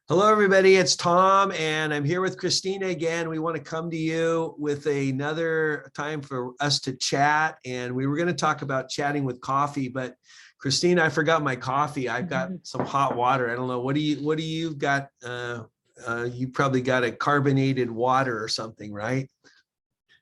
Hello, everybody. It's Tom, and I'm here with Christina again. We want to come to you with another time for us to chat. And we were going to talk about chatting with coffee, but Christina, I forgot my coffee. I've got some hot water. I don't know. What do you got? You probably got a carbonated water or something, right?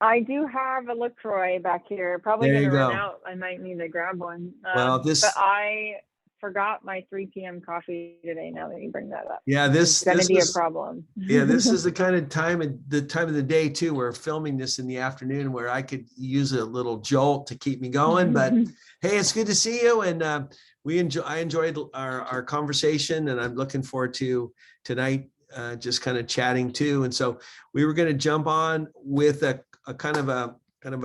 I do have a LaCroix back here. Probably There going you to run go. out. I might need to grab one. Well, But this, I forgot my 3 p.m. coffee today. Now that you bring that up, yeah, it's this going to this be a is problem. Yeah, this is the kind of time of the day too. We're filming this in the afternoon where I could use a little jolt to keep me going. But hey, it's good to see you, and I enjoyed our conversation, and I'm looking forward to tonight, just kind of chatting too. And so we were going to jump on with a kind of a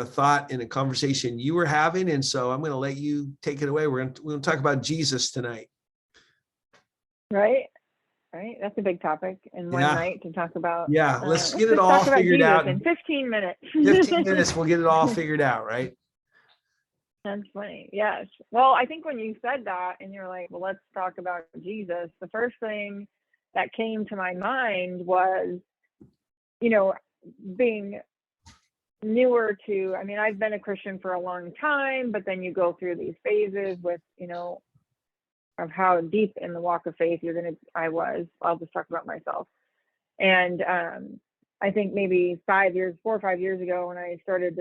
thought in a conversation you were having, and so I'm going to let you take it away. We're going to talk about Jesus tonight. Right? Right. That's a big topic in one Yeah, night to talk about. yeah. Let's Let's get it just all talk about figured Jesus out. in 15 minutes. 15 minutes, we'll get it all figured out, right? That's funny. Yes. Well, I think when you said that and you're like, well, let's talk about Jesus, the first thing that came to my mind was, you know, being newer to, I mean, I've been a Christian for a long time, but then you go through these phases with, of how deep in the walk of faith I'll just talk about myself. And I think maybe 4 or 5 years ago when I started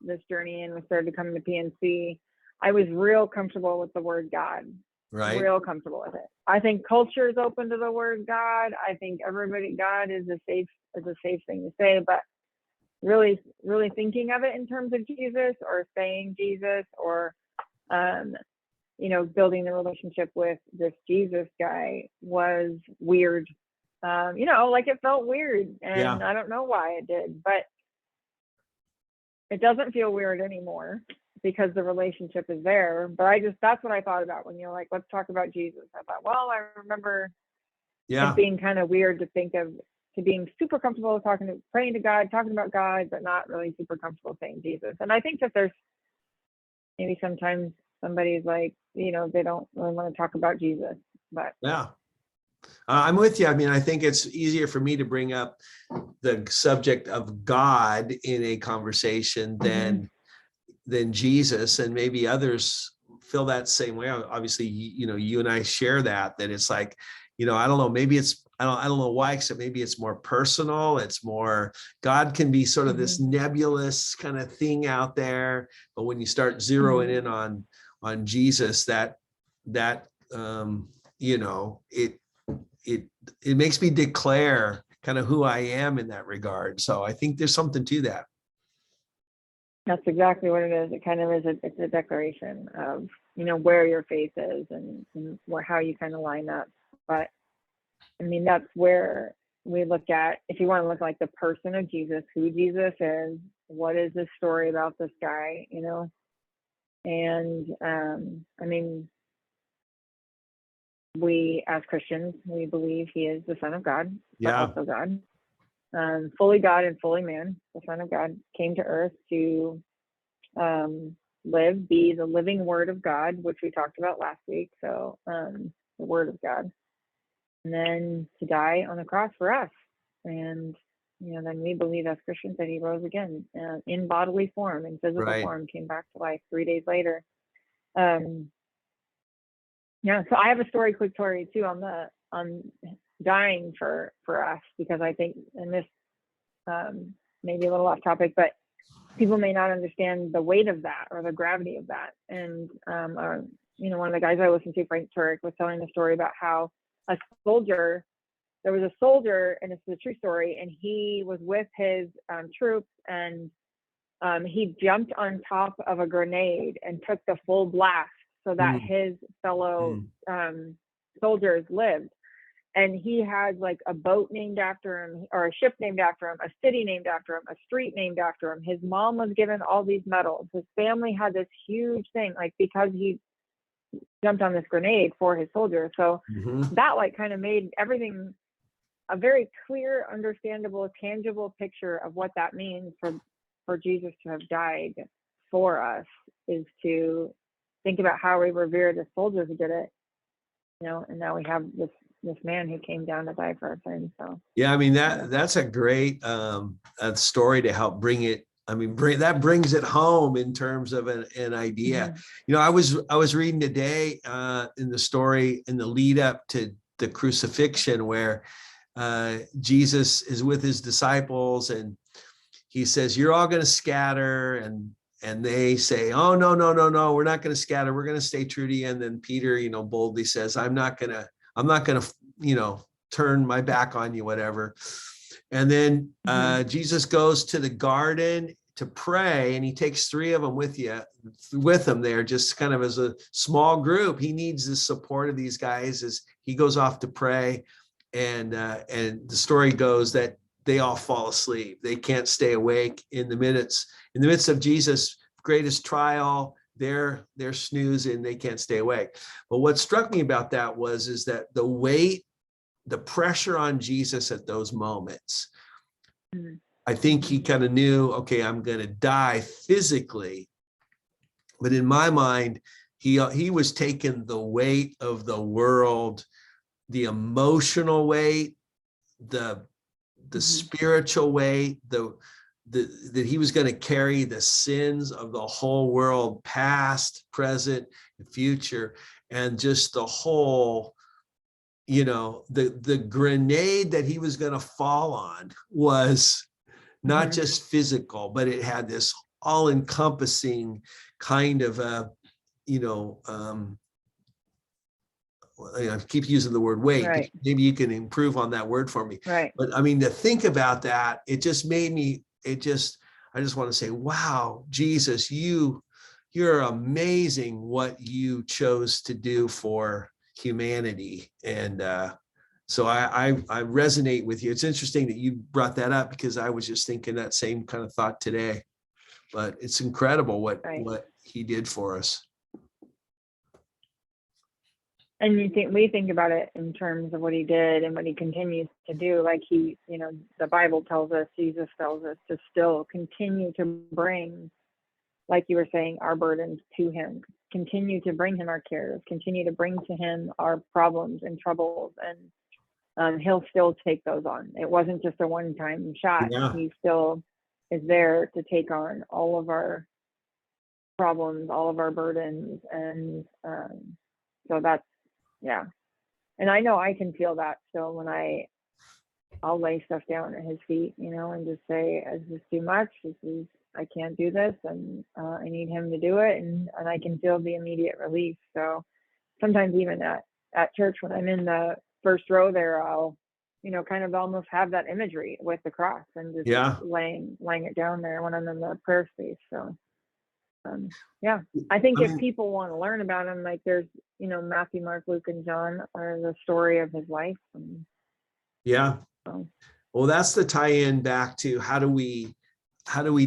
this journey and we started coming to PNC, I was real comfortable with the word God. Right. Real comfortable with it. I think culture is open to the word God. I think God is a safe thing to say, but really thinking of it in terms of Jesus or saying Jesus or building the relationship with this Jesus guy was weird. Like it felt weird, and Yeah. I don't know why it did, but it doesn't feel weird anymore because the relationship is there. But that's what I thought about when you're like, let's talk about Jesus. I thought, well, I remember it being kind of weird to being super comfortable praying to God, talking about God, but not really super comfortable saying Jesus. And I think that there's maybe sometimes somebody's like, they don't really want to talk about Jesus, but Yeah. I'm with you. I mean, I think it's easier for me to bring up the subject of God in a conversation than Jesus, and maybe others feel that same way. Obviously, you and I share that it's like, I don't know, maybe I don't know why, except maybe it's more personal. It's more, God can be sort of this nebulous kind of thing out there, but when you start zeroing in on Jesus, it makes me declare kind of who I am in that regard. So I think there's something to that. That's exactly what it is. It kind of is it's a declaration of, where your faith is and how you kind of line up. But I mean, that's where we look at, if you want to look like the person of Jesus, who Jesus is, what is the story about this guy, And I mean, we as Christians, we believe he is the Son of God, but also God. Fully God and fully man. The Son of God came to earth to be the living Word of God, which we talked about last week. So the Word of God, and then to die on the cross for us. And then we believe as Christians that he rose again in bodily form, in physical form, came back to life 3 days later. So I have a quick story too on dying for us, because I think, and this maybe a little off topic, but people may not understand the weight of that or the gravity of that. And one of the guys I listened to, Frank Turek, was telling the story about how there was a soldier, and it's a true story, and he was with his troops, and he jumped on top of a grenade and took the full blast so that his fellow soldiers lived. And he had like a boat named after him, or a ship named after him, a city named after him, a street named after him. His mom was given all these medals. His family had this huge thing, like, because he jumped on this grenade for his soldiers. So that like kind of made everything a very clear, understandable, tangible picture of what that means for Jesus to have died for us, is to think about how we revere the soldiers who did it. and now we have this man who came down to die for our sins. So Yeah, I mean that's a great story to help bring it. I mean, that brings it home in terms of an idea. I was reading today in the story in the lead up to the crucifixion where Jesus is with his disciples and he says, "You're all going to scatter," and they say, "Oh, no, no, no, no, we're not going to scatter. We're going to stay true to you." And then Peter, boldly says, I'm not going to, turn my back on you, whatever. And then Jesus goes to the garden to pray, and he takes 3 of them with him there, just kind of as a small group. He needs the support of these guys as he goes off to pray. And the story goes that they all fall asleep. They can't stay awake in the midst of Jesus' greatest trial. They're snoozing. They can't stay awake. But what struck me about that is that the weight, the pressure on Jesus at those moments, I think he kind of knew, okay, I'm going to die physically. But in my mind, he was taking the weight of the world, the emotional weight, the spiritual weight, that he was going to carry the sins of the whole world, past, present, and future, and just the whole, the grenade that he was going to fall on was not just physical, but it had this all-encompassing kind of I keep using the word weight. Right. Maybe you can improve on that word for me. Right. But I mean, to think about that, it just made me, I just want to say, wow, Jesus, you're amazing what you chose to do for humanity. And so I resonate with you. It's interesting that you brought that up because I was just thinking that same kind of thought today. But it's incredible what he did for us. And we think about it in terms of what he did and what he continues to do. Like the Bible tells us, Jesus tells us to still continue to bring, like you were saying, our burdens to him, continue to bring him our cares, continue to bring to him our problems and troubles. And he'll still take those on. It wasn't just a one-time shot. Yeah. He still is there to take on all of our problems, all of our burdens. And so that's, yeah. And I know I can feel that still when I'll lay stuff down at his feet, and just say, is this too much? I can't do this, and I need him to do it. And I can feel the immediate relief. So sometimes even at church, when I'm in the first row there, I'll, kind of almost have that imagery with the cross and just laying it down there when I'm in the prayer space. So I think if people want to learn about him, like there's, Matthew, Mark, Luke, and John are the story of his life. Well, that's the tie-in back to how do we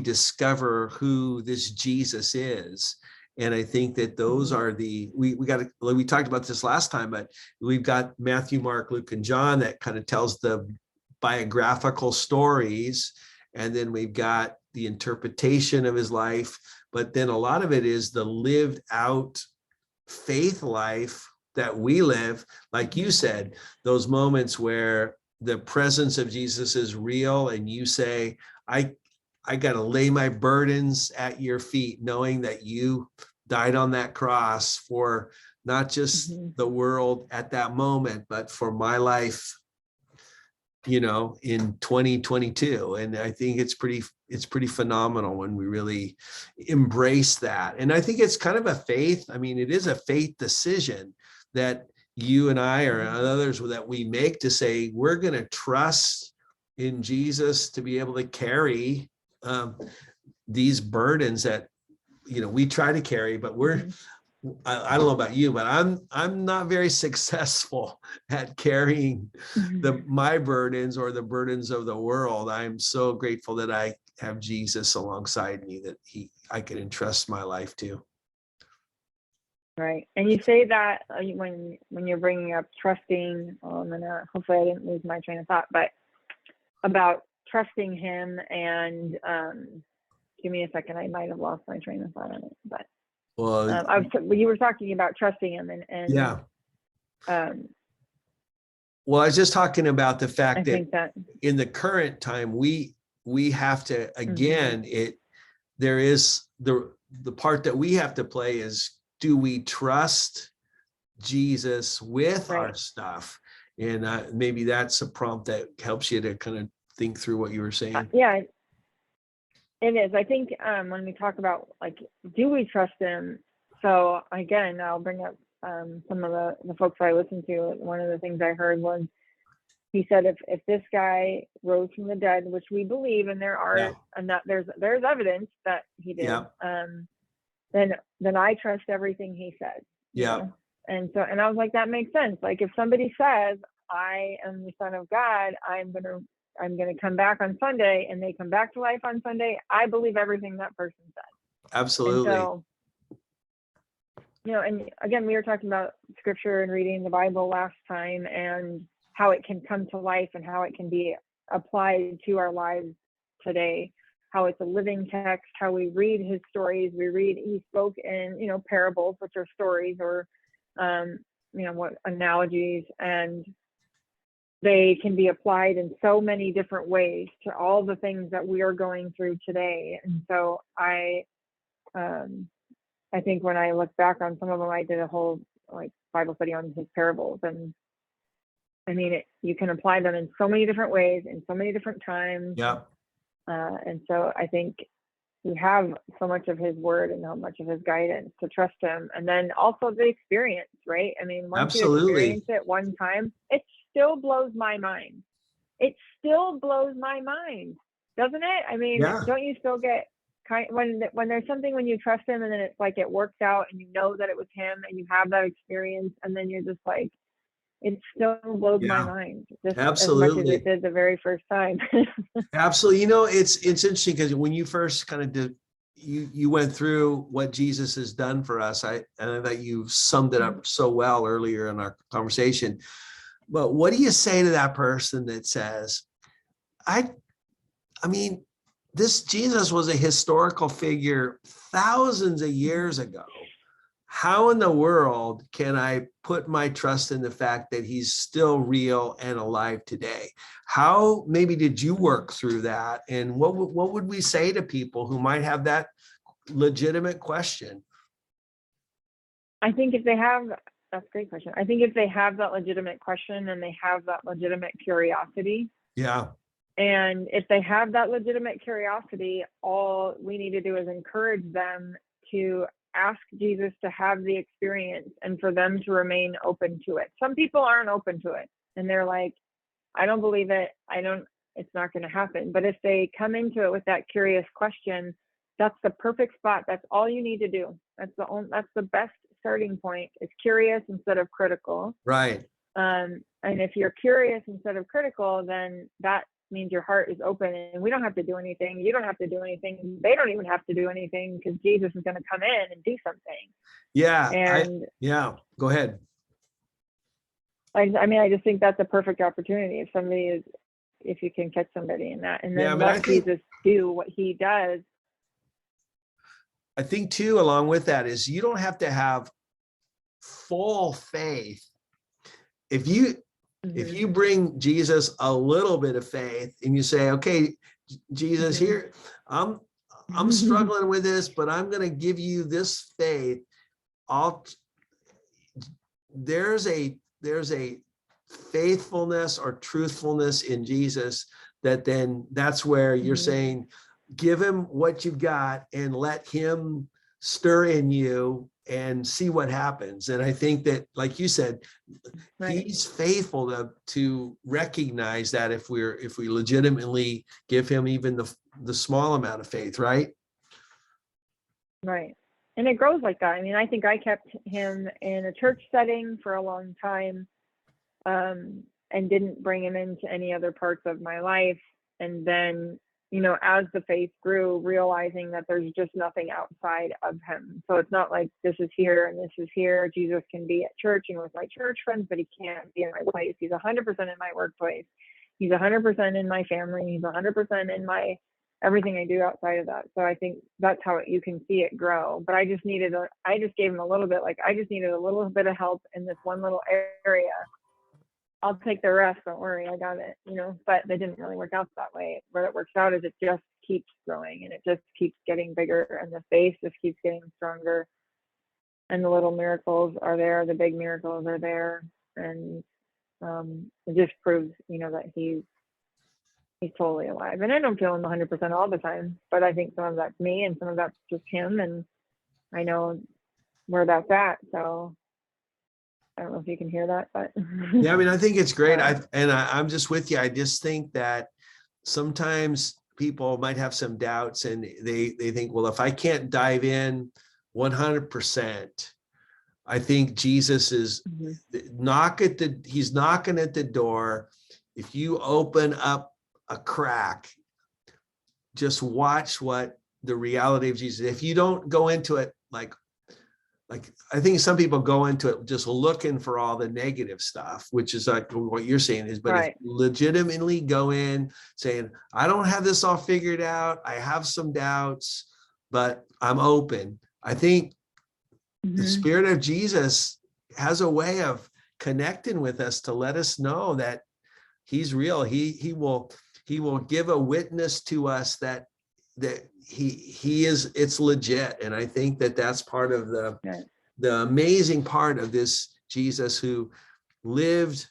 discover who this Jesus is? And I think that those are we talked about this last time, but we've got Matthew, Mark, Luke, and John that kind of tells the biographical stories. And then we've got the interpretation of his life. But then a lot of it is the lived out faith life that we live. Like you said, those moments where the presence of Jesus is real and you say, I got to lay my burdens at your feet, knowing that you died on that cross for not just the world at that moment, but for my life, in 2022. And I think it's pretty phenomenal when we really embrace that. And I think it's kind of a faith. I mean, it is a faith decision that you and I or others that we make to say, we're going to trust in Jesus to be able to carry these burdens that, we try to carry, but I don't know about you, but I'm not very successful at carrying my burdens or the burdens of the world. I'm so grateful that I have Jesus alongside me that I can entrust my life to. Right. And you say that when you're bringing up trusting, and hopefully I didn't lose my train of thought, but about trusting him and give me a second. I might have lost my train of thought on it, but you were talking about trusting him and Well, I was just talking about the I fact that think that, in the current time, we have to, again, there is the part that we have to play is, do we trust Jesus with our right. stuff? And maybe that's a prompt that helps you to kind of think through what you were saying. Yeah, it is. I think when we talk about, like, do we trust him? So again, I'll bring up some of the folks I listened to. One of the things I heard was, he said, if this guy rose from the dead, which we believe, and there are, Yeah. and that there's evidence that he did, Yeah. then I trust everything he said. you Yeah. know? And so, and I was like, that makes sense. Like, if somebody says, I am the Son of God, I'm gonna come back on Sunday, and they come back to life on Sunday, I believe everything that person said. And Absolutely. so, and again, we were talking about scripture and reading the Bible last time, and how it can come to life and how it can be applied to our lives today, how it's a living text, how we read his stories. He spoke in, parables, which are stories, or, what analogies, and they can be applied in so many different ways to all the things that we are going through today. And so I think when I look back on some of them, I did a whole Bible study on his parables, and I mean, you can apply them in so many different ways, in so many different times. Yeah. And so I think we have so much of his word and so much of his guidance to trust him. And then also the experience, right? I mean, once you experience it one time, it still blows my mind. It still blows my mind, doesn't it? I mean, don't you still get when there's something, when you trust him, and then it's like it works out, and you know that it was him, and you have that experience, and then you're just like, it still blows my mind, just absolutely, as much as it did the very first time. Absolutely. It's interesting, because when you first kind of did, you went through what Jesus has done for us. I thought you summed it up so well earlier in our conversation. But what do you say to that person that says, I mean, this Jesus was a historical figure thousands of years ago. How in the world can I put my trust in the fact that he's still real and alive today? How maybe did you work through that? And what would we say to people who might have that legitimate question? I think if they have, that's a great question. I think if they have that legitimate question, and they have that legitimate curiosity. Yeah. And if they have that legitimate curiosity, all we need to do is encourage them to ask Jesus to have the experience, and for them to remain open to it. Some people aren't open to it, and they're like, I don't believe it. It's not going to happen. But if they come into it with that curious question, that's the perfect spot. That's all you need to do. That's the best starting point, is curious instead of critical. Right. And if you're curious instead of critical, then that means your heart is open, and we don't have to do anything. You don't have to do anything. They don't even have to do anything, because Jesus is going to come in and do something. Yeah. And go ahead. I mean, I just think that's a perfect opportunity. If you can catch somebody in that, and then let Jesus do what he does. I think too, along with that, is you don't have to have full faith. If you bring Jesus a little bit of faith, and you say, okay, Jesus, here, I'm struggling with this, but I'm going to give you this faith. There's a faithfulness or truthfulness in Jesus that's where you're saying, give him what you've got and let him stir in you and see what happens. And I think that, like you said, he's faithful to recognize that if we legitimately give him even the small amount of faith, right? Right. And it grows like that. I mean, I think I kept him in a church setting for a long time, and didn't bring him into any other parts of my life. And then, as the faith grew, realizing that there's just nothing outside of him. So it's not like this is here and this is here. Jesus can be at church and with my church friends, but he can't be in my place. He's 100% in my workplace. He's 100% in my family. He's 100% in my everything I do outside of that. So I think that's how you can see it grow. But I just gave him a little bit, like I just needed a little bit of help in this one little area. I'll take the rest. Don't worry, I got it, but they didn't really work out that way. What it works out is it just keeps growing and it just keeps getting bigger and the faith just keeps getting stronger. And the little miracles are there, the big miracles are there. And it just proves, that he's totally alive. And I don't feel him 100% all the time, but I think some of that's me and some of that's just him. And I know where that's at. So I don't know if you can hear that, but yeah, I mean, I think it's great. I'm just with you. I just think that sometimes people might have some doubts and they think, well, if I can't dive in 100%, I think Jesus is he's knocking at the door. If you open up a crack, just watch what the reality of Jesus. If you don't go into it like I think some people go into it just looking for all the negative stuff, which is like what you're saying is, but right. if you legitimately go in saying, I don't have this all figured out. I have some doubts, but I'm open. I think the Spirit of Jesus has a way of connecting with us to let us know that he's real. He will give a witness to us that he is, it's legit. And I think that that's part of the amazing part of this Jesus who lived,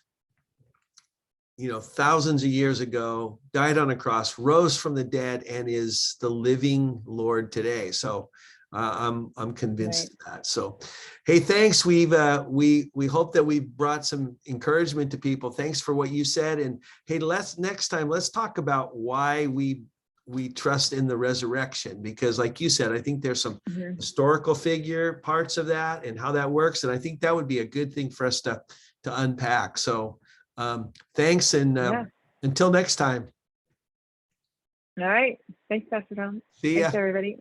thousands of years ago, died on a cross, rose from the dead, and is the living Lord today. So I'm convinced of that. So, hey, thanks. We hope that we brought some encouragement to people. Thanks for what you said. And hey, next time, let's talk about why we trust in the resurrection, because like you said, I think there's some historical figure parts of that and how that works. And I think that would be a good thing for us to unpack. So thanks. And until next time. All right. Thanks, Pastor Tom. See ya. Thanks, everybody.